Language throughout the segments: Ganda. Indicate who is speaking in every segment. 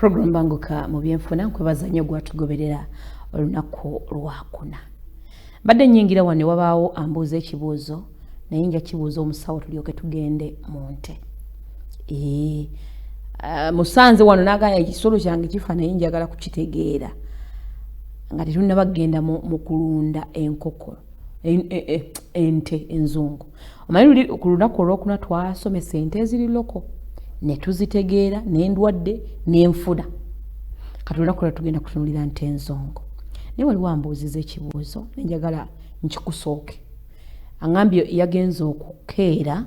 Speaker 1: Program Banguka mu byenfuna nkwebaza nnyo gwatugoberera olunaku lwakuna. Badde nnyingira wane wabaawo ambuuza ekibuuzo naye nja kibuuza omusawo tulyoke tugende mu nte. Musanze wano n'agamba ekisolo kyange kifa naye njagala kukitegeera nga tetunnaba bagenda mu kulunda enkoko ente enzungu. Omanyi ku lunaku olwokuna twasomesa ente eziri loko ne tuzitegeera n'endwadde n'enfuna. Kati olunaku lwa tugenda kutunulira nte enzungu. Naye waliwo ambuuziza ekibuuzo nenjagala nkikusooke. Angambye yagenze okukeera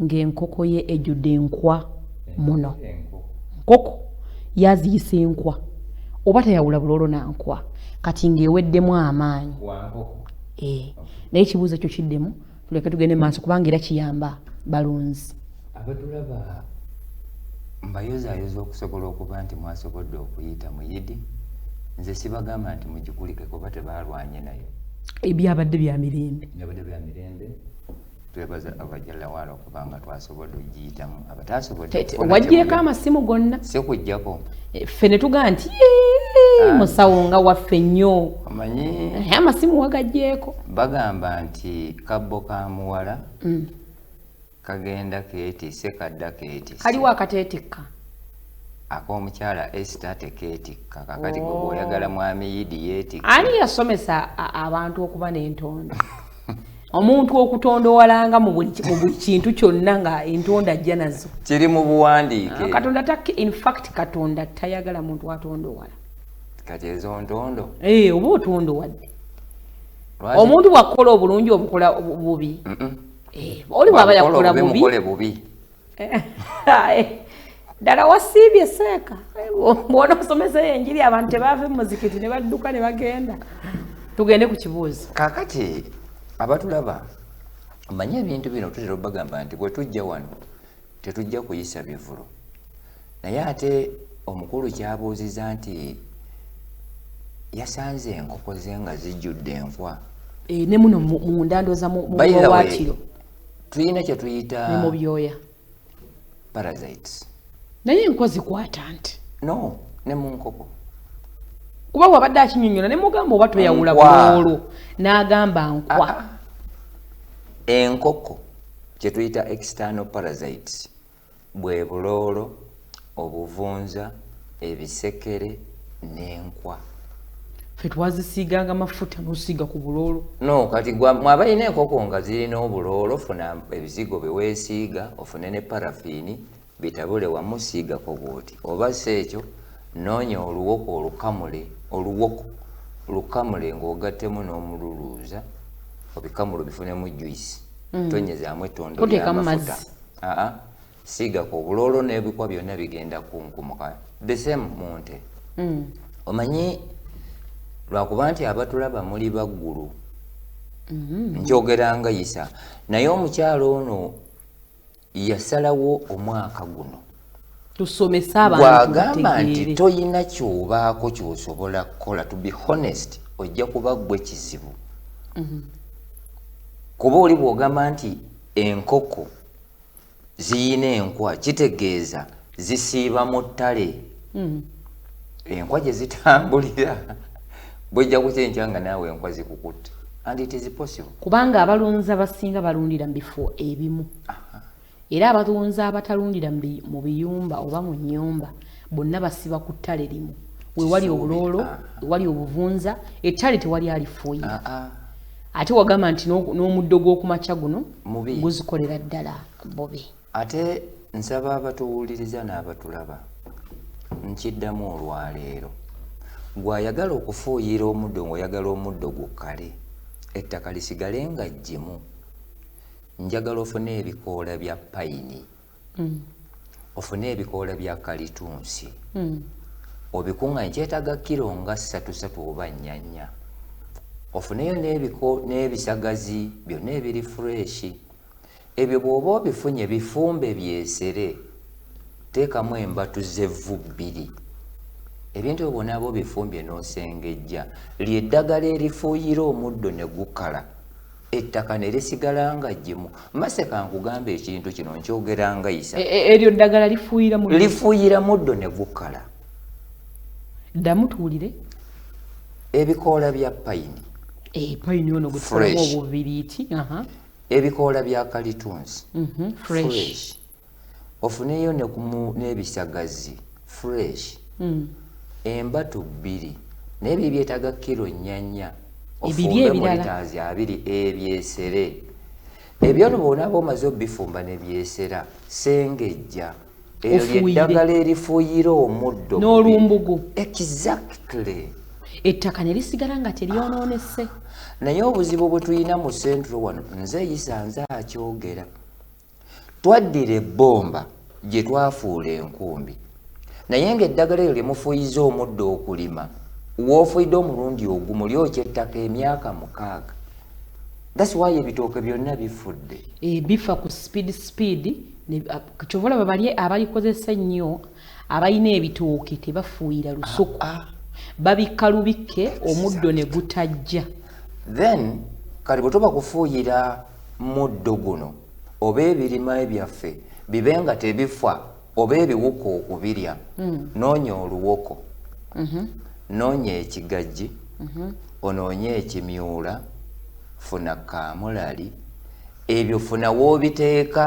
Speaker 1: ng'enkoko ye ejjudde enkwa muno. Nkoko yaziyisa enkwa oba tayawula buloolo na nkwa kati ng'eweddemu amaanyi. Naye ekibuuzo ekyo kiddemu tuleke tugende maaso kubanga era kiyamba balunzi.
Speaker 2: Abatulaba mbayozaayoza okusobola okuba nti mwasobodde okuyita mu Yidi. Nze sibagamba nti mugikulike kuba tebaalwanye nayo.
Speaker 1: Ebyabadde bya mirembe.
Speaker 2: Byabadde bya mirembe. Twebaza abajjalawaala okubanga twasobodde ogiyitamu. Abatasobodde
Speaker 1: wajjeeko amasimu gonna.
Speaker 2: Si kujjako.
Speaker 1: Ffe ne tugaa nti musawo nga waffe nnyo.
Speaker 2: Omanyi
Speaker 1: amasimu wagajjeeko.
Speaker 2: Bagamba nti kabbo ka muwala kagenda keetisse kadda keetisse.
Speaker 1: Kaliwo akateetikka.
Speaker 2: Ak'omukyala Esther tekeetikka kakati gwe bw'oyagala mwami Yidi yeetikka.
Speaker 1: Ani yasomesa abantu okuba n'entonda? Omuntu okutondowalanga mu buli kintu kyonna nga entonda ajja nazo.
Speaker 2: Kiri mu buwandiike.
Speaker 1: Katonda in fact Katonda tayagala muntu atondowala.
Speaker 2: Kati ezo ntondo?
Speaker 1: Oba otondowadde. Omuntu bw'akola obulungi obukola bubi. Oli bw'aba yakola
Speaker 2: bubi.
Speaker 1: Ddala wasiibye seeka. Bw'ona osomesa enjiri abantu tebaava mu muzikiti ne badduka ne bagenda. Tugende ku kibuuzo.
Speaker 2: Kaakati abatulaba manye ebintu bino tutera obagamba nti bwe tujja wano tetujja kuyisa bivulo. Naye ate omukulu kyabuuziza nti yasanze enkoko ze nga zijjudde enkwa.
Speaker 1: Ne muno mu ndandooza mu bwawaatiro.
Speaker 2: Tuyina kye tuyita
Speaker 1: ne mu byoya.
Speaker 2: Parasites.
Speaker 1: Naye enkwa zikwata nti?
Speaker 2: No, ne mu nkoko.
Speaker 1: Kuba wabadde akinyonnyola ne mugamba oba toyawula buloolo n'agamba nkwa.
Speaker 2: Enkoko kye tuyita external parasites bwe buloolo, obuvunza, ebisekere n'enkwa.
Speaker 1: Ffe twazisiiganga mafuta n'osiiga ku buloolo.
Speaker 2: No, kati mwabalina enkoko nga zirina obuloolo ofuna ebizigo bye weesiiga ofune ne parafiini bitabule wamusiigako bw'oti. Oba si ekyo noonya oluwoko lukamule ng'ogattemu n'omululuuza obikamule bifunemu juice. Tonyezaamu ettondo ly'amafuta. Siiga ku obuloolo n'ebikwa byonna bigenda kunkumuka. The same mu nte. Omanyi lwakuba nti abatulaba muli baggulu. Nkyogera ngayisa. Naye omukyalo ono yasalawo omwaka guno.
Speaker 1: Tusomesa abantu
Speaker 2: bw'agamba nti toyina ky'obaako ky'osobola kukola. To be honest, ojja kuba ggwe kizibu. Kuba oli bw'ogamba nti enkoko ziyina enkwa kitegeeza zisiiba mu ttale. Enkwa gye zitambulira bw'ojja kukyenkya nga naawe enkwa zikukutte. And it is possible.
Speaker 1: Kubanga abalunzi abasinga balundira mu bifo ebimu. Era abalunzi abatalundira mu biyumba oba mu nnyumba bonna basiba ku ttale limu. We wali obuloolo, we wali obuvunza, ettale tewali alifuuyira. Ate wagamba nti n'omuddo gw'okumakya guno guzikolera ddala bubi.
Speaker 2: Ate nsaba abatuwuliriza n'abatulaba nkiddamu olwaleero. Gw'ayagala okufuuyira omuddo ng'oyagala omuddo gukkale, ettaka lisigale nga ggimu. Njagala ofune ebikoola bya payini. Ofune ebikoola bya kalitunsi. Obikuŋŋaanye kyetaaga kilo nga 3 oba 4. Ofuneyo n'ebisagazi byonna ebiri fureshi. Ebyo bw'oba obifunye bifumbe byesere. Teekamu embatu z'evvu 2. Ebintu ebyo bw'onaaba obifumbye n'osengejja ly'eddagala erifuuyira omuddo ne gukala. Ettaka ne lisigala nga ggimu. Maseka nkugamba ekintu kino nkyogera ngayisa.
Speaker 1: Eryo ddagala lifuuyira
Speaker 2: muddo ne gukala.
Speaker 1: damutuulire
Speaker 2: ebikoola bya payini
Speaker 1: payini ono gutulamu obubiriiti
Speaker 2: ebikoola bya kalitunsi
Speaker 1: fresh
Speaker 2: ofuneyo n'ebisagazi fresh embatu 2 n'ebyo byetaaga kilo 4 ofumbe mulitaazi 2 ebyesere ebyo bonaaba omaze obifumba nebyesera sengejja eyo lyeddagala erifuuyira omuddo
Speaker 1: n'olumbugu
Speaker 2: exactly
Speaker 1: ettaka ne lisigala nga teryonoonese
Speaker 2: naye obuzibu bwe tulina mu centro wano nze yisanze akyogera twaddira ebbomba gye twafuula enkumbi naye ng'eddagala eryo lyemufuuyiza omuddo okulima w'ofuuyidde omulundi ogumu lyokya ettaka emyaka 6 that's why ebitooke byonna bifudde
Speaker 1: bifa ku speed kyova olaba bali abalikozesa ennyo abalina ebitooke tebafuuyira lusuku babikka lubikke omuddo ne gutajja
Speaker 2: then kale bwe tuba kufuuyira muddo guno oba ebirima byaffe bibe nga tebifa oba ebiwuka okubirya noonya oluwoko noonya ekigajji onoonye ekimyula funa kaamulali ebyo funa woobiteeka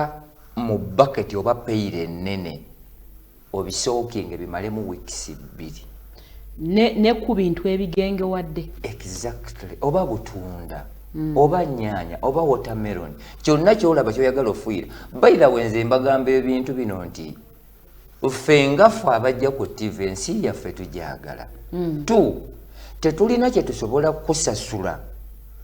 Speaker 2: mu baketi oba peyira ennene obisookinge bimalemu wiikisi 2
Speaker 1: ne ku bintu ebigenge wadde
Speaker 2: exactly oba butunda oba nyaanya oba watermelon kyonna kyolaba kyoyagala ofuuyira by the way nze mbagamba ebintu bino nti ffe ngaffe abajja ku TV ensi yaffe tugyagala tetulina kye tusobola kusasula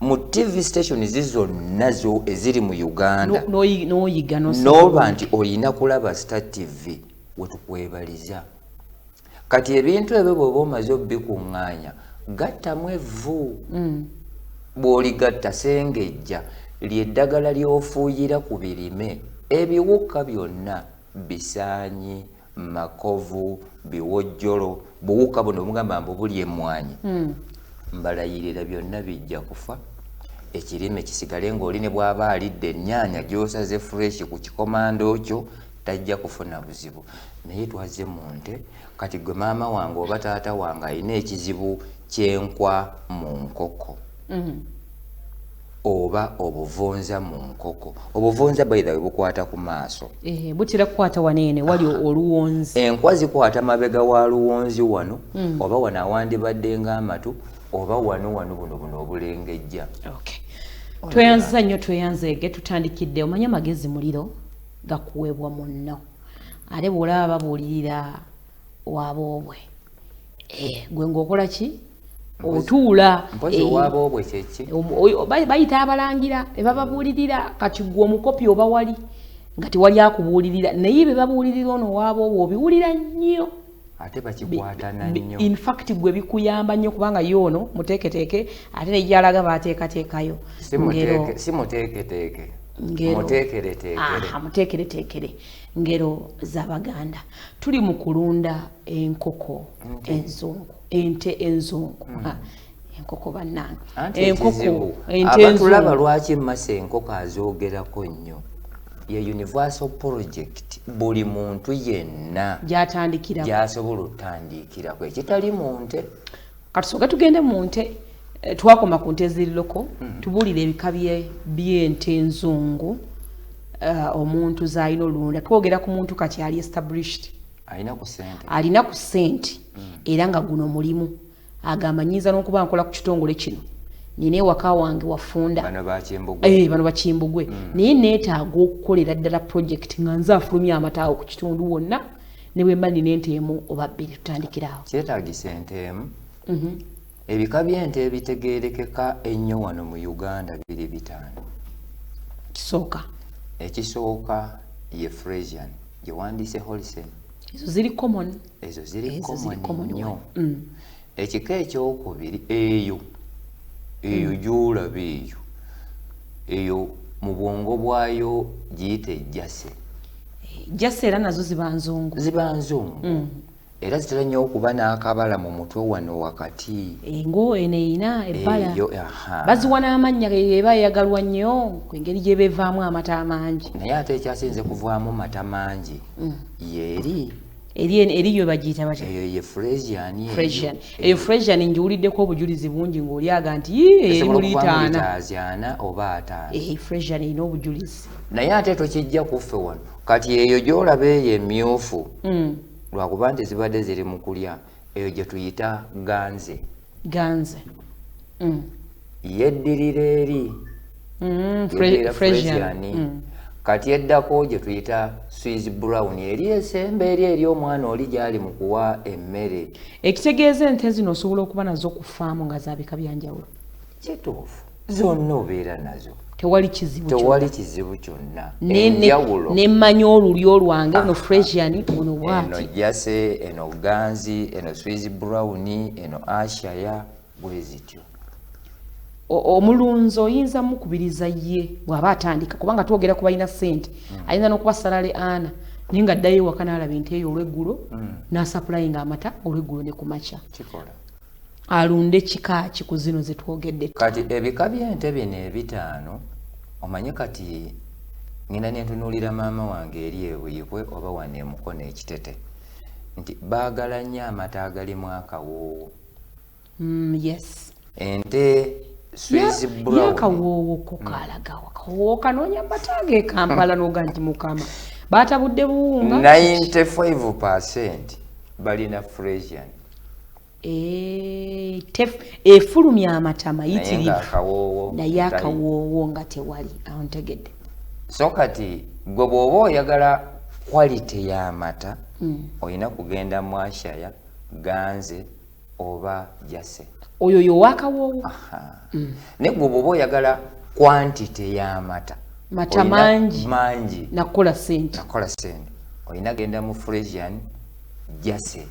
Speaker 2: mu TV stations zonna zo eziri mu Uganda
Speaker 1: n'oyiga
Speaker 2: n'oba nti oyina kulaba Star TV wetukwebaliza kati ebintu ebyo bw'oba omaze obikuŋŋaanya gattamu evvu bw'oligatta sengejja lyeddagala ly'ofuuyira ku birime ebiwuka byonna bisaanyi makovu biwojjolo buwuka buno bugamba mbu buli emmwanyi mbalayirira byonna bijja kufa ekirime kisigale ng'oli ne bw'aba alidde ennyaanya gy'osaze fresh ku kikomando kyo tajja kufuna buzibu naye twaze mu nte kati gwe maama wange oba taata wange alina ekizibu ky'enkwa mu nkoko oba obuvunza mu nkoko obuvunza by the way bukwata ku maaso
Speaker 1: butera kukwata waneene wali oluwonzi
Speaker 2: enkwa zikwata mabega wa luwonzi wano oba wano awandibadde ng'amatu oba wano buno obulengejja
Speaker 1: tweyanziza nnyo tweyanzeege tutandikidde omanye amagezi muliro gakuweebwa munno ate bw'olaba babuulirira waaboobwe gwe ng'okola ki otuula bayita abalangira ebababuulirira kati gwe omukopi oba wali nga tewali akubuulirira naye be babuulirira ono waaboobwe obiwulira nnyo
Speaker 2: ate bakikwatana nnyo
Speaker 1: in fact gwe bikuyamba nnyo kubanga yoono muteeketeeke ate nejalaga baateekateekayo
Speaker 2: simuteeketeeke
Speaker 1: muteekereteekere ngero z'Abaganda tuli mu kulunda enkoko enzungu ente enzungu enkoko bannange
Speaker 2: enkoko abatulaba lwaki mmasa enkoko azoogerako nnyo ye universal project buli muntu yenna gy'asobola okutandikirako ekitali mu nte
Speaker 1: katusooke tugende mu nte twakoma ku nte eziriroko tubuulire ebika by'ente enzungu omuntu z'alina olunda twogera ku muntu kati ali established alina ku ssente era nga guno mulimu agamba nyinza n'okuba nkola ku kitongole kino nina ewaka wange wafunda bano bakimbugwe naye neetaaga okukolera ddala project nga nze afulumya amataawo ku kitundu wonna ne bwe mba nina ente emu oba 2 tutandikirawo
Speaker 2: kyetaagisa ente emu ebika by'ente ebitegeerekeka ennyo wano mu Uganda 5
Speaker 1: kisooka
Speaker 2: ekisooka ye Fresian gye wandiise Holstein
Speaker 1: ezo ziri common
Speaker 2: nnyo ekika ekyokubiri eyo gy'olaba eyo mu bwongo bwayo giyita ejjase
Speaker 1: era nazo ziba nzungu
Speaker 2: era zitera nnyo okuba n'akabala mu mutwe wano wakati
Speaker 1: engo eneeyina ebbala baziwa n'amannya eba eyagalwa nnyo ku engeri gye bevaamu amata amangi
Speaker 2: naye ate ekyasinze kuvaamu mata mangi yeri
Speaker 1: eriyo bagiyita batya
Speaker 2: eyo ye Fresian
Speaker 1: eyo Fresian njiwuliddeko obujulizi bungi ng'olyaga nti eri mu litaana
Speaker 2: oba 5
Speaker 1: Fresian erina obujulizi
Speaker 2: naye ate tokijja kuffe wano kati eyo gy'olaba eyo emyufu lwakuba nti zibadde ziri mu kulya eyo gye tuyita ganze yeddirira eri Fresian kati eddako gye tuyita Swiss brown eri esembe eri omwana oli gy'ali mu kuwa emmere
Speaker 1: ekitegeeza ente zino osobola okuba nazo ku faamu nga zabika byanjawulo
Speaker 2: kituufu zonna obeera nazo
Speaker 1: tewali
Speaker 2: kizibu kyonna enjawulo
Speaker 1: nemmanya olulyo lwange no Fresian ono bwati
Speaker 2: eno jase eno ganzi eno Swiss brown eno ashaya bwe zityo
Speaker 1: omulunzi oyinza mukubiriza ye bw'aba atandika kubanga twogera ku balina ssente ayinza n'okuba salale ana naye nga addayo ewaka n'alaba ente eyo olweggulo n'asaplayinga amata olweggulo ne kumakya alunde kika ki ku zino zetwogedde
Speaker 2: kati ebika by'ente bino ebitaano omanye kati ngenda nentunuulira maama wange eri ebwibwe oba wano emukono ekitete nti baagala nnyo amata agalimu akawoowo
Speaker 1: yes
Speaker 2: ente Swiss brown
Speaker 1: yakawoowo ko kalagawa kawoowo kanoonya amata ag'ekampala n'oga nti mukama baatabudde buwunga
Speaker 2: 95% balina Fresian
Speaker 1: efulumya amata mayitirivu
Speaker 2: naye
Speaker 1: akawoowo nga tewali awo ntegedde
Speaker 2: so kati gwe bw'oba oyagala quality y'amata olina kugenda mu Ashaya ganze oba jase
Speaker 1: oyo yowakawoowo
Speaker 2: ne gwe bw'oba oyagala quantity y'amata
Speaker 1: mata mangi nakola sente
Speaker 2: olina genda mu Fresian jase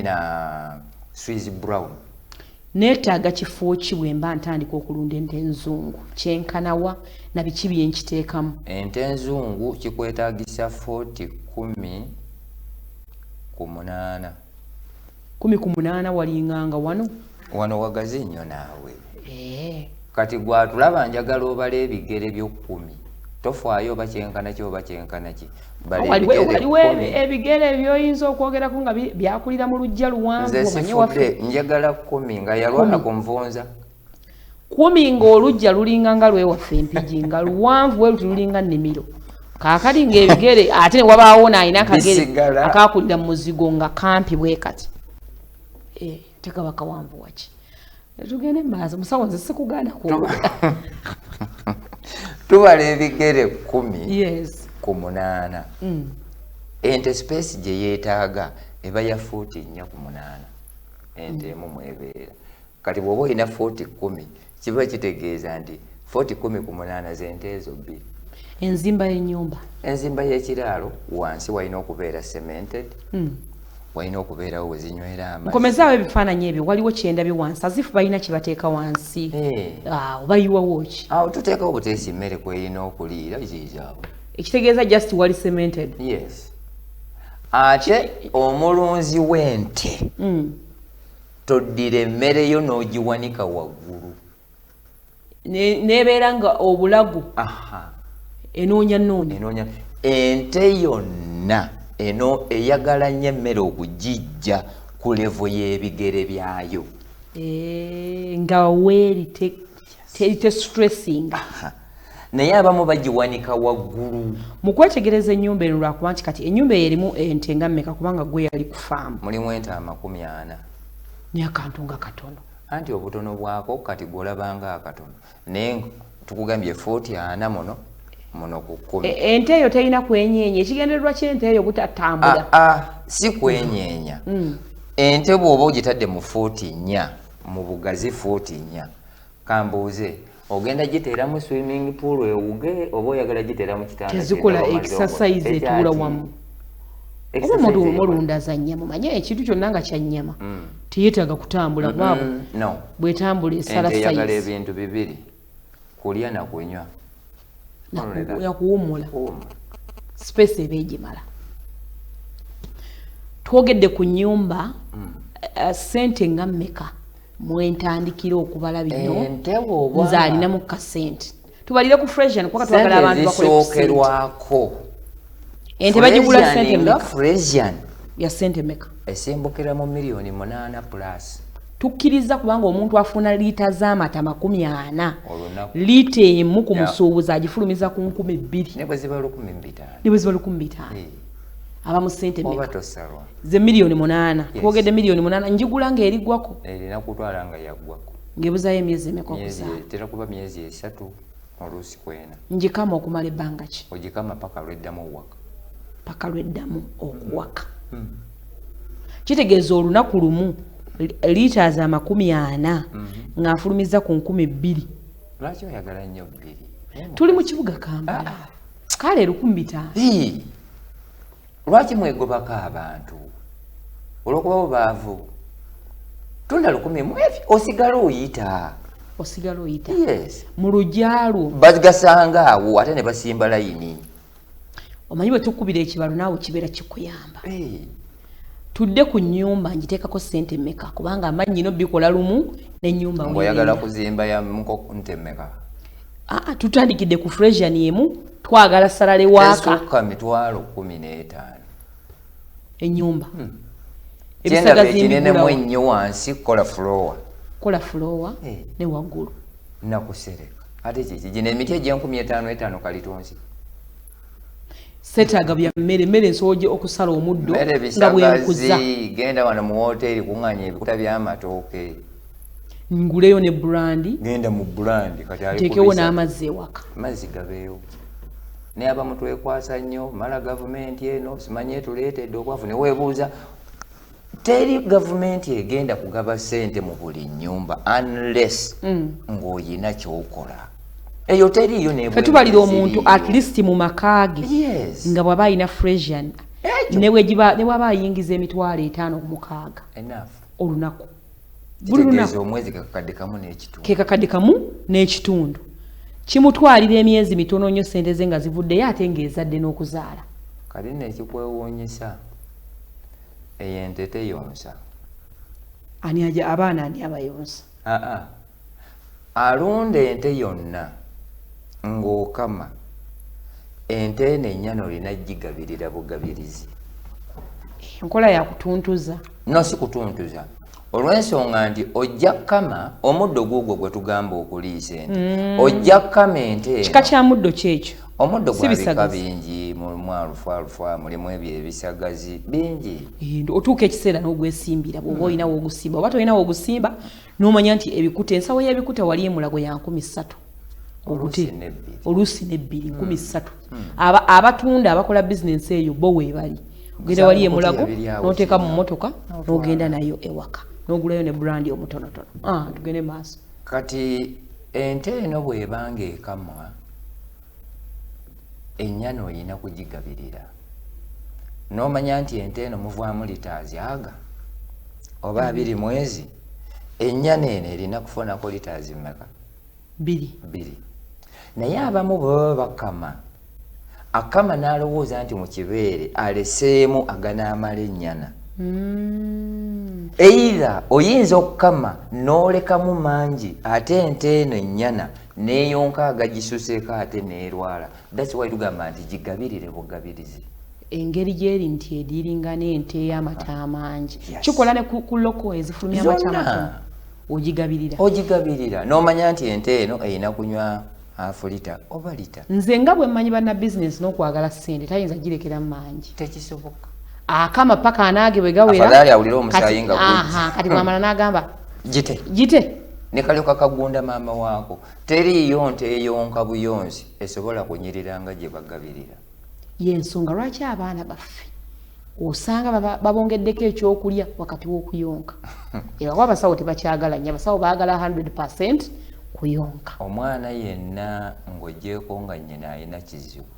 Speaker 2: na Swiss brown
Speaker 1: neetaaga kifo ki bwe mba ntandika okulunda ente enzungu kyenkanawa na biki bye nkiteekamu
Speaker 2: ente enzungu kikwetaagisa 40 10 ku 8
Speaker 1: 10 ku 8 walinganga wano
Speaker 2: wagazi nnyo naawe kati gwatulaba njagala obala ebigere by'okkumi tofaayo oba kyenkana ki oba kyenkana ki
Speaker 1: waliwo ebigere byoyinza okwogerako nga byakulira mu lujja luwanvu
Speaker 2: njagala 10 nga yalwana ku nvunza
Speaker 1: 10 ng'olujja lulinga nga lwewaffe empigi nga luwanvu weruti lulinga nnimiro kaakati ng'ebigere ate ne wabaawo n'alina akagere akaakulira mu muzigo nga kampi bwe kati tekaba kawanvu waki tugende maaso musawo nze sikugaana kuwuga
Speaker 2: tubala ebigere 10
Speaker 1: yes
Speaker 2: ku 8 ente space gye yeetaaga eba ya 40 4 ku 8 ente emu mwebeera kati bw'oba olina 40 10 kiba kitegeeza nti 40 10 ku 8 z'ente ezo bbiri
Speaker 1: enzimba
Speaker 2: y'ekiraalo wansi walina okubeera cemented walina okubeerawo we zinywera amazzi
Speaker 1: nkomezaawo ebifaananyi ebyo waliwo kyendabye wansi azifu balina kye bateeka wansi bayiwawo ki
Speaker 2: awo tuteekawo buteesi mmere kw'erina okuliira ziizaawo
Speaker 1: ekitegeeza just wali cemented
Speaker 2: yes ate omulunzi w'ente toddira emmere yo n'ogiwanika waggulu
Speaker 1: nebeera nga obulagu enoonya
Speaker 2: ente yonna eno eyagala nnyo emmere okugijja ku levo y'ebigere byayo
Speaker 1: nga weeri terite stressinga
Speaker 2: naye abamu bagiwanika waggulu
Speaker 1: mu kwetegereza ennyumba eno lwakuba nti kati ennyumba eyo erimu ente nga mmeka kubanga gwe yali ku faamu
Speaker 2: mulimu ente 40
Speaker 1: naye akantu nga katono
Speaker 2: anti obutono bwako kati gwolabanga akatono naye tukugambye 40 muno ku 10
Speaker 1: ente eyo terina kwenyeenya ekigendererwa ky'ente eyo butatambula
Speaker 2: si kwenyeenya ente bw'oba ogitadde mu 40 mu bugazi 40 kambuuze ogenda giteera mu swimming pool ewuge oba oyagala giteera mu kitanda
Speaker 1: tezikola exercise etuula wamu oba mulunda za nnyama manye ekintu kyonna nga kya nnyama teyeetaaga kutambula bwabo bwetambula esala
Speaker 2: size eyagala ebintu bibiri kulya na kunywa
Speaker 1: nakuwummula space eba egimala twogedde ku nnyumba ssente nga mmeka mwentandikira okubala bino nze alinamu kasente tubalire ku Fresian kuba twagala abantu bakole
Speaker 2: zisookerwako
Speaker 1: ente bagigula ssente nga
Speaker 2: Fresian
Speaker 1: ya sente meka
Speaker 2: esimbukira mu milioni 8 plus
Speaker 1: tukkiriza kubanga omuntu afuna liita z'amata 40 liita emu ku musuubuzi agifulumiza ku 2,000
Speaker 2: ne bwe ziba 15
Speaker 1: ne bwe ziba 15 aba mu sente
Speaker 2: oba
Speaker 1: meka
Speaker 2: tosalwa
Speaker 1: ze milioni 8 twogedde milioni 8 njigula ng'erigwako
Speaker 2: erina kutwala nga yaggwako
Speaker 1: ng'ebuzayo emyezi emeka
Speaker 2: myezi
Speaker 1: okuzaala
Speaker 2: tera kuba myezi 3 oluusi kwena
Speaker 1: njikama okumala ebbanga ki
Speaker 2: ogikama paka lweddamu owaka
Speaker 1: paka lweddamu okuwaka kitegeeza olunaku lumu liita za 40 ng'afulumiza ku 2,000
Speaker 2: lwaki oyagala nnyo 2
Speaker 1: tuli mu kibuga Kampala kale 15
Speaker 2: lwaki mwegobako abantu olwokuba bubaavu tunda 10 mu ebyo
Speaker 1: osigala oyita
Speaker 2: yes
Speaker 1: mu lujjalwo
Speaker 2: bagasanga awo ate ne basimba layini
Speaker 1: omanyi bwe tukubira ekibalo naawe kibeera kikuyamba tudde ku nnyumba ngiteekako sente meka kubanga amannyi no bikola lumu n'ennyumba
Speaker 2: oyagala kuzimba ya ntemmeka
Speaker 1: tutandikidde ku Fresian emu twagala salale waaka
Speaker 2: esukka mitwalo 15
Speaker 1: ennyumba
Speaker 2: ebisagazinenemu ennyo wansi kola floor
Speaker 1: ne waggulu
Speaker 2: nakusereka ate kiki gino emiti egy'enkumi 5 kalitonsi
Speaker 1: setaaga bya mmere ensooje okusala omuddo
Speaker 2: nga bwenkuza genda wano mu woteeri kuŋŋanya ebikuta by'amatooke
Speaker 1: nguleyo ne brandi
Speaker 2: genda mu brandi kati
Speaker 1: teekewo n'amazzi ewaka
Speaker 2: mazzi gabeewo naye abamu twekwasa nnyo mala gavumenti eno simanyi etuleetedde obwavu ne weebuuza teri gavumenti egenda kugaba ssente mu buli nnyumba unless ng'oyina ky'okola eyo teriyo
Speaker 1: fe tubalira omuntu at least mu makaage nga bw'aba alina Fresian ne bw'aba ayingiza emitwalo 5 ku 6 olunaku buli lunaku
Speaker 2: omwezi
Speaker 1: kekakadde kamu n'ekitundu kimutwalira emyezi mitono nnyo ssente ze nga zivuddeyo ate ng'ezadde n'okuzaala
Speaker 2: kati nekikwewuunyisa eyo ente teyonsa
Speaker 1: abaana ani abayonsa
Speaker 2: alunda ente yonna ng'okama ente eno ennyana olina gigabirira bugabirizi
Speaker 1: enkola yakutuntuza
Speaker 2: no si kutuntuza olw'ensonga nti ojja kama omuddo gwogwo gwe tugamba okuliisa ente ojja kama ente
Speaker 1: kika kya muddo kyekyo
Speaker 2: omuddo gwabika bingi mulimu alufalfa mulimu ebyo ebisagazi bingi
Speaker 1: otuuka ekiseera n'ogwesimbira bw'oba olina w'ogusimba oba tolina w'ogusimba n'omanya nti ebikuta ensawo y'ebikuta wali emulago ya 13 ogute oluusi n'ebbiri 13 abatunda abakola bizinensi eyo bo weebali ogenda wali emulago n'oteeka mu mmotoka n'ogenda nayo ewaka n'ogulayo ne brandi omutonotono tugende maaso
Speaker 2: kati ente eno bw'ebanga ekamwa ennyana oyina kugigabirira n'omanya nti ente eno muvaamu litaazi aga oba 2 mwezi ennyana eno erina kufunako litaazi mmeka
Speaker 1: 2
Speaker 2: naye abamu bwe bakama akama n'alowooza nti mu kibeere aleseemu aganaamala ennyana eira oyinza okukama n'olekamu mangi ate ente eno ennyana neeyonka agagisuseeko ate neerwala that's why tugamba nti gigabirire bugabirizi
Speaker 1: engeri gyeri nti ediringa n'ente y'amata amangi kikola ne ku loko ezifulumya amata amatono
Speaker 2: ogigabirira n'omanya nti ente eno erina kunywa half lita oba lita
Speaker 1: nze nga bwe mmanyi banna bizinesi n'okwagala ssente tayinza girekera mangi
Speaker 2: tekisoboka
Speaker 1: akama paka anaage bwe gawera
Speaker 2: afadhali awulira omusaayi nga
Speaker 1: kati mwamala n'agamba
Speaker 2: gite ne kalyoka kagunda maama waako teriiyo nte eyonka buyonzi esobola kunyirira nga gye bagabirira
Speaker 1: y'ensonga lwaki abaana baffe osanga babongeddeko ekyokulya wakati w'okuyonka ebakuba abasawo tebakyagala nnyo abasawo baagala 100% kuyonka
Speaker 2: omwana yenna ng'oggyeko nga nnyina alina kizibu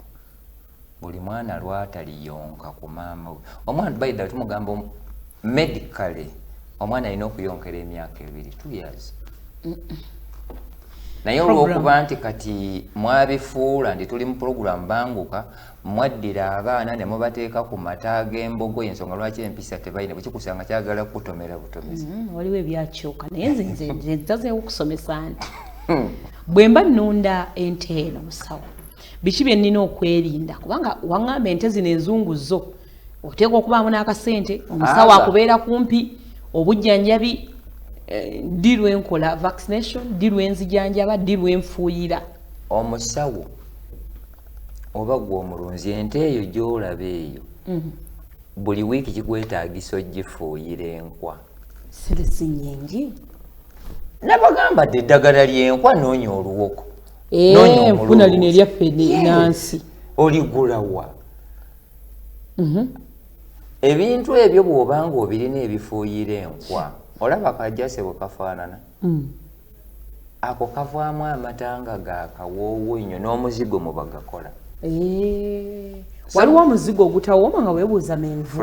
Speaker 2: buli mwana lwataliyonka ku maama we omwana baida tumugamba medically omwana alina okuyonkera emyaka 2 years naye olw'okuba nti kati mwabifuula ndi tuli mu program banguka mwaddira abaana ne mubateeka ku mata ag'embogo ensonga lwaki empisa tebalina bwekikusanga kyagala kutomera butomezi
Speaker 1: waliwo ebyakyuka naye nze nzazeewo okusomesa nti bwe mba nnunda ente eno musawo biki bye nnina okwerinda kubanga waŋŋamba ente zino enzungu zo oteekwa okubaamu n'akasente omusawo akubeera kumpi obujjanjabi ddi lwenkola vaccination ddi lwenzijanjaba ddi lwenfuuyira
Speaker 2: omusawo oba gwe omulunzi ente eyo gy'olaba eyo buli wiiki kigwetaagisa ogifuuyira enkwa
Speaker 1: sente si nnyingi
Speaker 2: nabagamba dde eddagala ly'enkwa noonya oluwoko
Speaker 1: nfuna lino eryaffe nansi
Speaker 2: oligulawa ebintu ebyo bw'obanga obirina ebifuuyira enkwa olaba kajjase bwe kafaanana ako kavaamu amatanga ga kawoowo nnyo n'omuzigo mwe bagakola
Speaker 1: waliwo omuzigo ogutawooma nga weebuuza menvu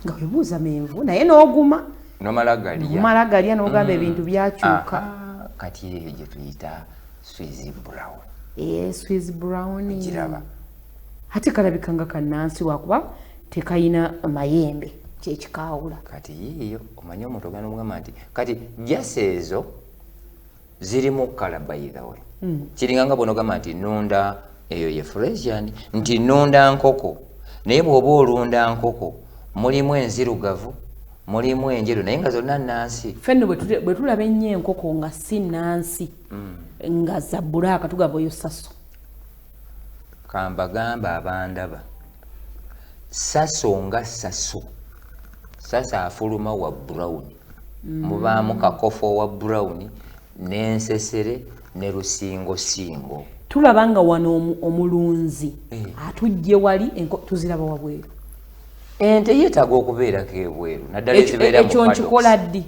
Speaker 1: nga weebuuza menvu naye n'oguma nomala galya n'ogamba ebintu byakyuka
Speaker 2: kati eyo gye tuyita swiss brown
Speaker 1: swiss brown
Speaker 2: giraba
Speaker 1: ate kalabika nga kannansi wakuba tekayina mayembe kyekikaawula
Speaker 2: kati yiiyo omanye omuntu ogenda omugamba nti kati jase ezo zirimu kala by the way kiringa nga bw'onogamba nti nunda eyo ye fresian nti nunda nkoko naye bw'oba olunda nkoko mulimu enzirugavu mulimu enjeru naye nga zonna nansi
Speaker 1: fenno bwe tulaba ennyo enkoko nga si nansi nga za bbulaaka tugamba oyo saso
Speaker 2: kambagamba abandaba saso nga saso sasa afuluma wa brown mubaamu kakofo wa brown n'ensesere ne lusingosingo
Speaker 1: tulaba nga wano omulunzi atujje wali tuziraba wabweru
Speaker 2: ente yeetaaga okubeerako ebweru naddala ezibeera
Speaker 1: ekyo nkikola ddi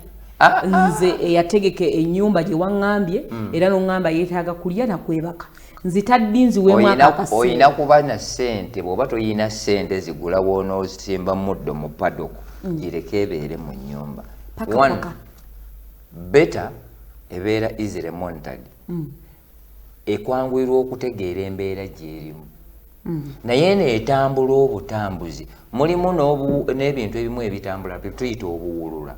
Speaker 1: nze eyategeka ennyumba gye waŋŋambye era n'oŋŋamba yeetaaga kulya nakwebaka nzitaddi nziweemu akakasente
Speaker 2: oyina kuba na ssente bw'oba toyina ssente zigula woonosimba muddo mu paddock gireke ebeere mu nnyumba beta ebeera easily monitored ekwanguyirwa okutegeera embeera gy'erimu naye neetambula obutambuzi mulimu n'ebintu ebimu ebitambula tuyita obuwulula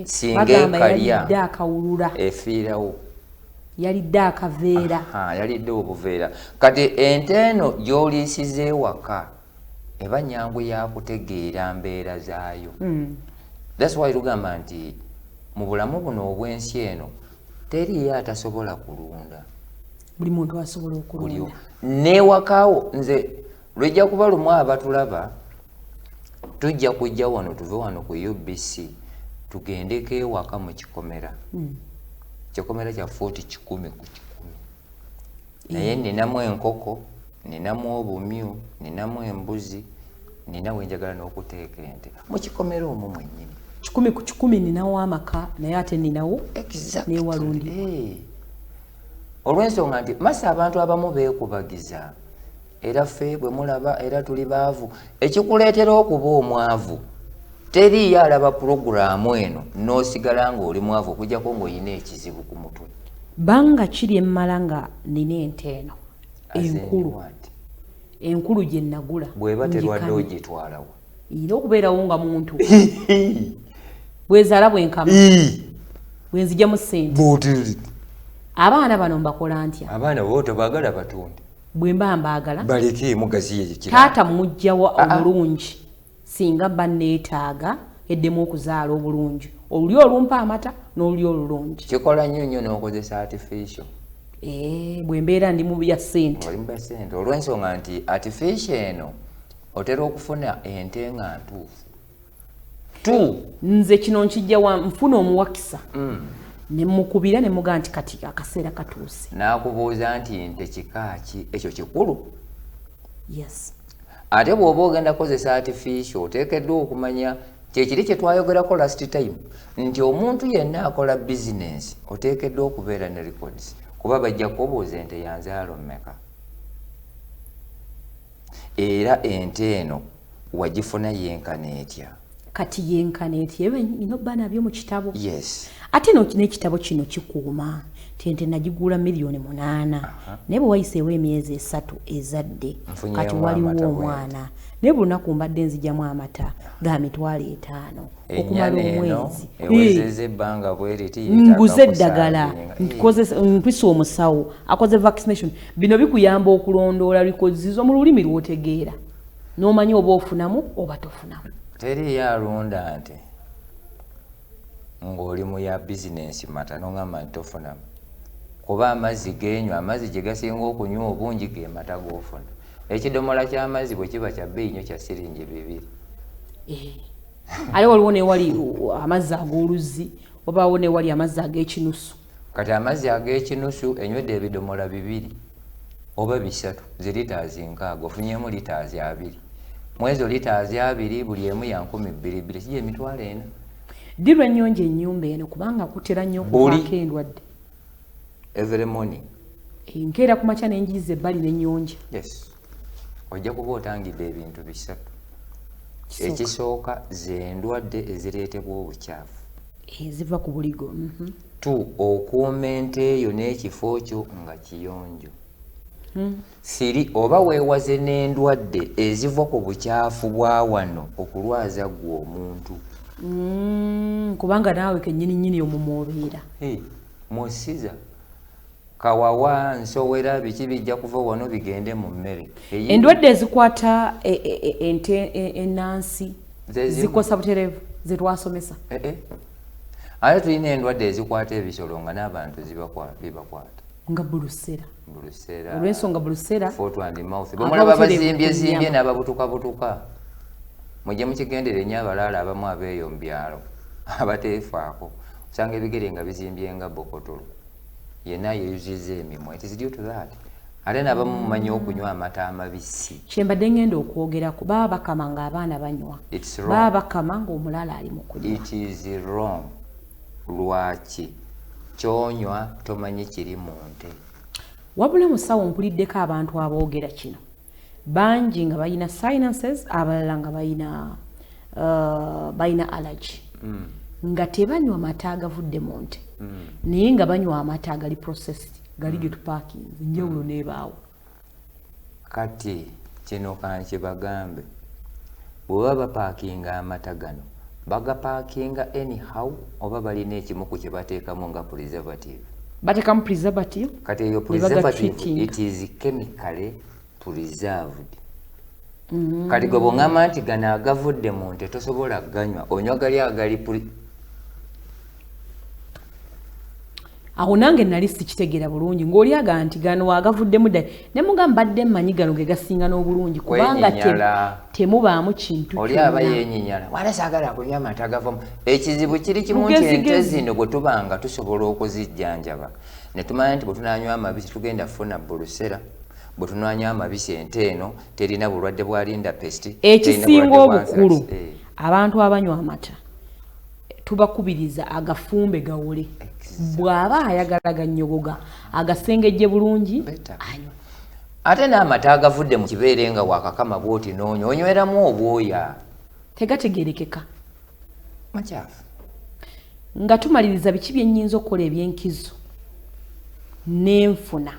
Speaker 2: singa ekalya efiirawo
Speaker 1: yalidde akaveera
Speaker 2: yalidde obuveera kati ente eno gy'oliisiza ewaka eba nyangu yakutegeera mbeera zaayo that's why tugamba nti mu bulamu buno obw'ensi eno teriyo atasobola kulunda
Speaker 1: buli muntu asobola okulunda
Speaker 2: newakaawo nze lwejja kuba lumu abatulaba tujja kujja wano tuve wano ku UBC tugendeko ewaka mu kikomera kikomera kya 40-10 ku 10 naye ninamu enkoko ninamu obumyu ninamu embuzi ninawe njagala n'okuteeka ente mu kikomera omwo mwennyini
Speaker 1: 10 ku 10 ninawo amaka naye ate ninawo newalundi
Speaker 2: olw'ensonga nti masa abantu abamu beekubagiza era ffe bwe mulaba era tuli baavu ekikuleetera okuba omwavu teriyo alaba puroguramu eno n'osigala ng'oli mwavu okujjako ng'olina ekizibu ku mutwe
Speaker 1: banga kiri emmala nga nina ente eno enkulu gye nagula
Speaker 2: bw'eba terwadde ogitwalawo
Speaker 1: ina okubeerawo nga muntu bwezaala bwenkama bwenzijjamu ssente abaana bano mbakola ntya
Speaker 2: abaana bo tobaagala batunde
Speaker 1: bwe mba mbaagala
Speaker 2: baleke mugazi
Speaker 1: taata mujjawa omulungi singa mba neetaaga eddemu okuzaala obulungi oluli olumpa amata n'oluli olulungi
Speaker 2: kikola nnyo nnyo n'okozesa artificial
Speaker 1: bwe mbeera ndi mu bya ssente
Speaker 2: olw'ensonga nti artificial eno otera okufuna ente nga ntuufu
Speaker 1: nze kino nkijjawa nfuna omuwakisa nemukubira nemuga nti kati akaseera katuuse
Speaker 2: n'akubuuza nti nte kikaaki ekyo kikulu
Speaker 1: yes
Speaker 2: ate bw'oba ogenda kozesa artificial oteekeddwa okumanya kyekiri kye twayogerako last time nti omuntu yenna akola bizinensi oteekeddwa okubeera ne records kuba bajja kubuuza ente yanzaalo mmeka era ente eno wagifuna yenkana etya
Speaker 1: kati yenkana etya ino bba nabyo mu kitabo
Speaker 2: yes
Speaker 1: ate n'ekitabo kino kikuuma tente nagigula $8,000,000 naye bwe wayiseewo emyezi 3 ezadde kati waliwo omwana naye buli lunaku mbadde nzijjamu amata ga $5,000 okumala omwezi nguze eddagala mpisa omusawo akoze vaccination bino bikuyamba okulondoola likozizo mu lulimi lwotegeera n'omanyi oba ofunamu oba tofunamu.
Speaker 2: Teri yalunda nti ng'oli mu ya bizinensi mata n'ongamba nti tofunamu. Kuba amazzi genywa, amazzi gye gasinga okunywa obungi ge mata g'ofuna. Ekidomola ky'amazzi bwe kiba kya bbeeyi nnyo kya siringi 2.
Speaker 1: Ate waliwo ne wali amazzi ag'oluzzi wabaawo ne wali amazzi ag'ekinusu.
Speaker 2: Kati amazzi ag'ekinusu enywedde ebidomola 2 oba 3 zilitaazi 6 ofunyemu litaazi 2. Mwezo litaazi 2 buli emu ya 12,000 kijja emitwalo 4.
Speaker 1: Dirwa ennyonjo ennyumba eno kubanga kutera nnyo okuvaako endwadde.
Speaker 2: Every morning.
Speaker 1: Nkeera ku makya n'enjiza ebbali n'ennyonja.
Speaker 2: Yes. Ojja kuba otangidde ebintu 3. Ekisooka z'endwadde ezireetebwa obukyafu.
Speaker 1: Eziva ku buligo.
Speaker 2: 2 okuuma ente eyo n'ekifo kyo nga kiyonjo. 3 oba weewaze n'endwadde eziva ku bukyafu bwa wano okulwaza ggwe omuntu.
Speaker 1: Kubanga naawe kennyini omumwa obeera.
Speaker 2: Musiza kawawa nsowera biki bijja kuva wano bigende mu mmere.
Speaker 1: Endwadde ezikwata ente ennansi zikosa butereevu ze twasomesa.
Speaker 2: Ate tulina endwadde ezikwata ebisolo nga n'abantu bibakwata.
Speaker 1: Nga bulusera.
Speaker 2: Olw'ensonga
Speaker 1: bulusera.
Speaker 2: Foot and mouth. Bamulaba bazimbye n'ababutuka. Mujje mukigendere nnyo abalaala abamu abeeyo mu byalo abateefaako. Osanga ebigere nga bizimbye nga bokotolo. Yenna yeeyuzizza emimwa. It is due to that. Ate n'abamu mumanyi okunywa amata amabisi.
Speaker 1: Kyembadde ngenda okwogerako baba bakama ng'abaana banywa. Baba bakama ng'omulala ali mu kunywa.
Speaker 2: It is wrong. Lwaki kyonywa tomanyi kiri mu nte.
Speaker 1: Wabula musawo mpuliddeko abantu aboogera kino. Bangi nga bayina sinuses, abalala nga bayina allergy. Nga tebanywa mata agavudde mu nte. Naye nga banywa amata agali processed, gali ge tupaakinze, njawulo n'ebaawo.
Speaker 2: Kati kino kankibagambe. Bwe baba bapaakinga amata gano, bagapaakinga anyhow oba balina ekimu ku kye bateekamu nga preservative.
Speaker 1: Bateekamu preservative?
Speaker 2: Kati eyo preservative, it is chemically preserved. Kati gwe bw'ongamba nti gano agavudde mu nte tosobola ganywa, onywa gali agali
Speaker 1: awo nange nali sikitegeera bulungi ng'oli aga nti gano agavuddemu ddala ne mugamba badde mmanyi gano ge gasinga n'obulungi kubanga temubaamu kintu
Speaker 2: oli aba yeenyinyala wala saagala kunywa amata agavamu. Ekizibu kiri kimu nti ente zino bwe tubanga tusobola okuzijjanjaba ne tumanya nti bwe tunanywa amabisi tugenda kufuna bulusera, bwe tunanywa amabisi ente eno terina bulwadde bwa linda pesti.
Speaker 1: Ekisinga obukulu abantu abanywa amata tubakubiriza agafumbe gawole. Bw'aba ayagala gannyogoga agasengejje bulungi anywa.
Speaker 2: Ate n'amata agavudde mu kibeere nga wakakama bw'oti n'onywa onyweramu obwoya
Speaker 1: tegategeerekeka
Speaker 2: makyafu.
Speaker 1: Nga tumaliriza biki bye nnyinza okukola ebyenkizo n'enfuna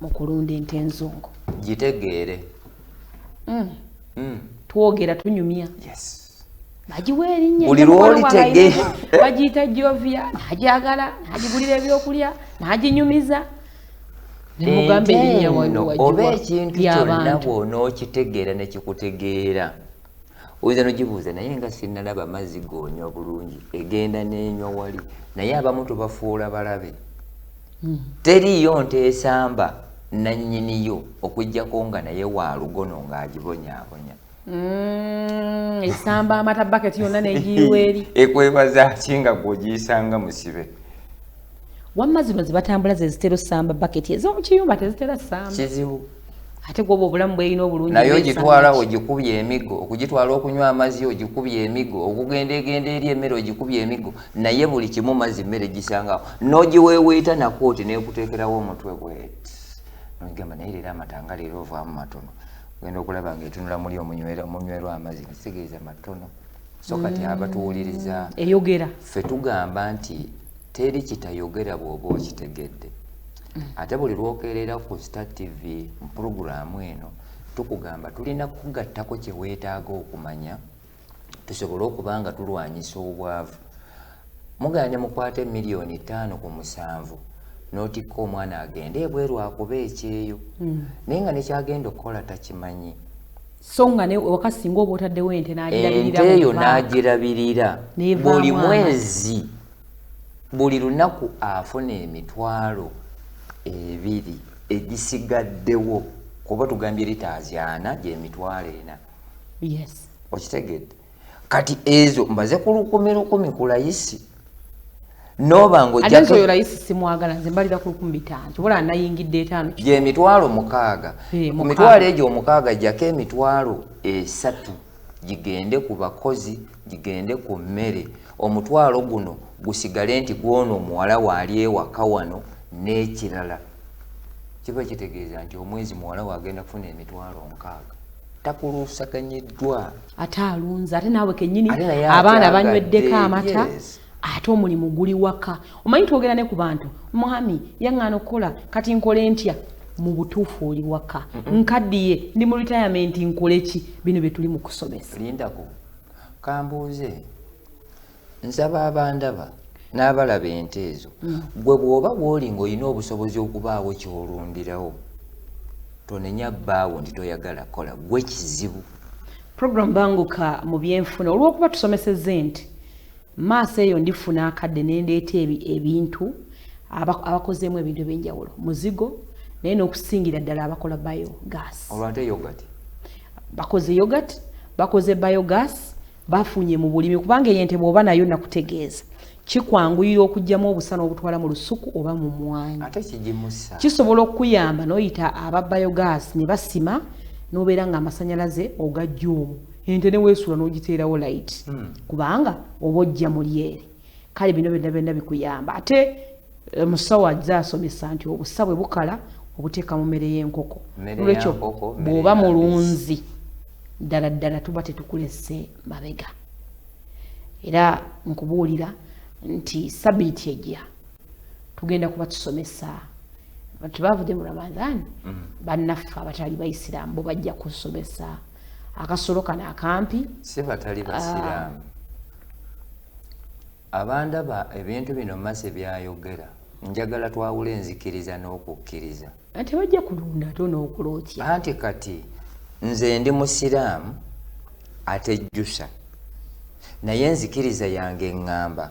Speaker 1: mu kulunda ente enzungu.
Speaker 2: Gitegeere.
Speaker 1: Twogera tunyumya.
Speaker 2: Yes.
Speaker 1: Bagiwa erinnya
Speaker 2: buli lw'olitege
Speaker 1: bagiyita Jovia, n'agyagala, n'agigulira ebyokulya, n'aginyumiza. Nemugambe erinnya wano
Speaker 2: oba ekintu kyonna bw'onookitegeera ne kikutegeera. Oyinza n'ogibuuza naye nga sinnalaba amazzi g'onywa bulungi egenda n'enywa wali naye abamu tubafuula balabe. Teriyo nte esamba nannyiniyo okuggyako nga naye wa lugono ng'agibonyaabonya.
Speaker 1: Esamba amata baketi yonna n'egiyiwa eri.
Speaker 2: Ekwebaza ki nga bw'ogiyisanga musibe.
Speaker 1: Wamma zino ze batambula ze zitera osamba baketi ez'omu kiyumba tezitera samba.
Speaker 2: Kizibu.
Speaker 1: Ate gwoba obulamu bweyina obulungi.
Speaker 2: Naye ogitwala ogikubye emigo, okugitwala okunywa amazzi ogikubye emigo, okugenda eri emmere ogikubye emigo, naye buli kimu mazzi mmere gisangawo. N'ogiweeweeta nakooti n'ekuteekerawo omutwe bw'eti. N'ogamba naye leero amata leero ovaamu matono. Ogenda okulaba ng'etunula muli omunywerwa amazzi nga kitegeeza matono. So kati abatuwuliriza
Speaker 1: eyogera.
Speaker 2: Ffe tugamba nti teri kitayogera bw'oba okitegedde. Ate buli lwokeerera ku Star TV mu puroguramu eno tukugamba tulina kugattako kye weetaaga okumanya tusobole okuba nga tulwanyisa obwavu. Mugaanye mukwate milioni 5 ku 7 n'otikka omwana agende ebweru akuba ekyeyo naye nga nekyagenda okukola takimanyi.
Speaker 1: songa ne wakasinga oba otaddewo ente n'agirabirira
Speaker 2: ente eyo n'agirabirira buli mwezi buli lunaku afuna emitwalo 2 egisigaddewo kuba tugambye litaazi 4 gy'emitwalo 4.
Speaker 1: Yes.
Speaker 2: Okitegedde kati ezo mbaze ku 10,000 ku layisi noba ng'ojjako
Speaker 1: oyo layisi simwagala nze mbalira ku 500 kibula nayingidde 5
Speaker 2: gy'emitwalo 6 ku mitwalo egyo 6 jjako emitwalo 3 gigende ku bakozi gigende ku mmere omutwalo guno gusigale nti gwono omuwala waali ewaka wano n'ekirala kiba kitegeeza nti omwezi muwala wagenda kufuna emitwalo 6 takuluusaganyiddwa
Speaker 1: ate alunza ate naawe kennyini abaana banyweddeko amata ate omulimu guli waka omanyi twogera ne ku bantu mwami yaŋŋaana okukola kati nkole ntya mu butuufu oli waka nkaddiye ndi mu retirement nkole ki bino bye tuli mu kusomesa
Speaker 2: lindako kambuuze nsaba abandaba n'abalaba ente ezo gwe bw'oba bw'oli ng'olina obusobozi okubaawo ky'olundirawo tonenya bbaawo nti toyagala kola gwe kizibu.
Speaker 1: Program Banguka mu byenfuna olw'okuba tusomesezza nti maaso eyo ndifuna akadde nendeeta ebintu abakozeemu ebintu ebyenjawulo muzigo naye n'okusingira ddala abakola biogas.
Speaker 2: Olwate yogurt
Speaker 1: bakoze yogurt bakoze biogas bafunye mu bulimi kubanga eyente bw'oba nayo nakutegeeza kikwanguyira okugyamu obusana obutwala mu lusuku oba mu mwanyi
Speaker 2: ate kigimusa
Speaker 1: kisobola okuyamba n'oyita aba biogas ne basima n'obeera nga amasanyalaze ogajja omwo ente ne weesula n'ogiteerawo light kubanga oba ojja muli eri kale bino byonna bikuyamba ate musawo azze asomesa nti obusa bwe bukala obuteeka mu mmere y'enkoko olwekyo bw'oba mulunzi ddala ddala tuba tetukulese mabega era nkubuulira nti sabbiiti ejja tugenda kuba tusomesa abantu bavudde mu Ramadhan bannaffe abatali bayisiraamu bo bajja kusomesa akasolo kano akampi
Speaker 2: si batali basiraamu abandaba ebintu bino mase byayogera njagala twawula enzikiriza n'okukkiriza
Speaker 1: ate bajja kulunda ate n'okulootya
Speaker 2: anti kati nze ndi musiraamu atejjusa naye enzikiriza yange ngamba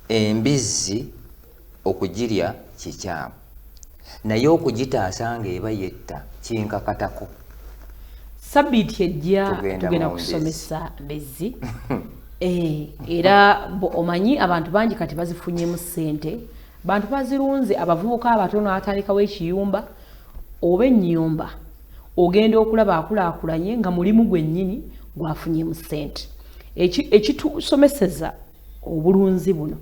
Speaker 2: embizzi okugirya kikyamu naye okugitaasa ng'eba yetta kinkakatako.
Speaker 1: Sabbiiti ejja tugenda kusomesa mbizzi era omanyi abantu bangi kati bazifunyemu ssente bantu bazirunze abavubuka abatono atandikawo ekiyumba oba ennyumba ogenda okulaba akulaakulanye nga mulimu gwennyini gwafunyemu ssente ekitusomeseza obulunzi buno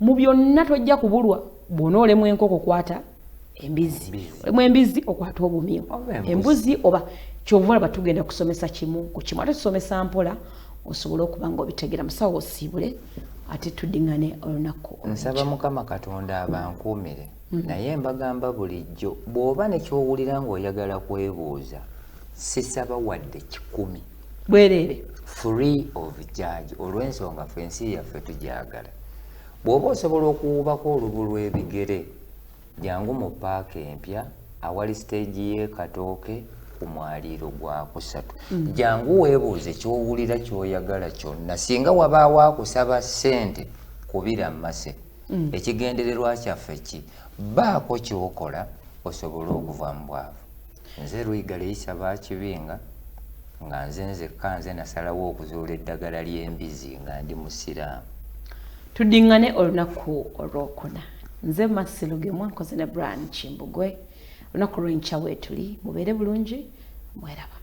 Speaker 1: mu byonna tojja kubulwa bw'onoolemu enkoko kwata embizzi olemu embizzi okwata obumyu embuzi oba kyova olaba tugenda kusomesa kimu ku kimu ate tusomesa mpola osobole okuba nga obitegera musawo osiibule ate tuddingane olunaku
Speaker 2: nsaba Mukama Katonda abankuumire naye mbagamba bulijjo bw'oba nekyowulira ng'oyagala kwebuuza sisaba wadde 10
Speaker 1: bwereere
Speaker 2: free of charge olw'ensonga ffe ensi yaffe tugyagala bw'oba osobola okuwubako olubu lw'ebigere jangu mu paaka empya awali stage y'ekatooke ku mwaliiro gwa 3 jangu weebuuze kyowulira kyoyagala kyonna singa wabaawo akusaba ssente kubira mmase ekigendererwa kyaffe ki baako kyokola osobole okuva mu bwavu. Nze Luyigale Issa Bakibinga nga nzekka nze nasalawo okuzuula eddagala ly'embizzi nga ndi musiraamu.
Speaker 1: Tuddingane olunaku olwokuna nze Masiluge mwankoze ne Brian Kimbugwe olunaku lw'enkya weetuli mubeere bulungi mweraba.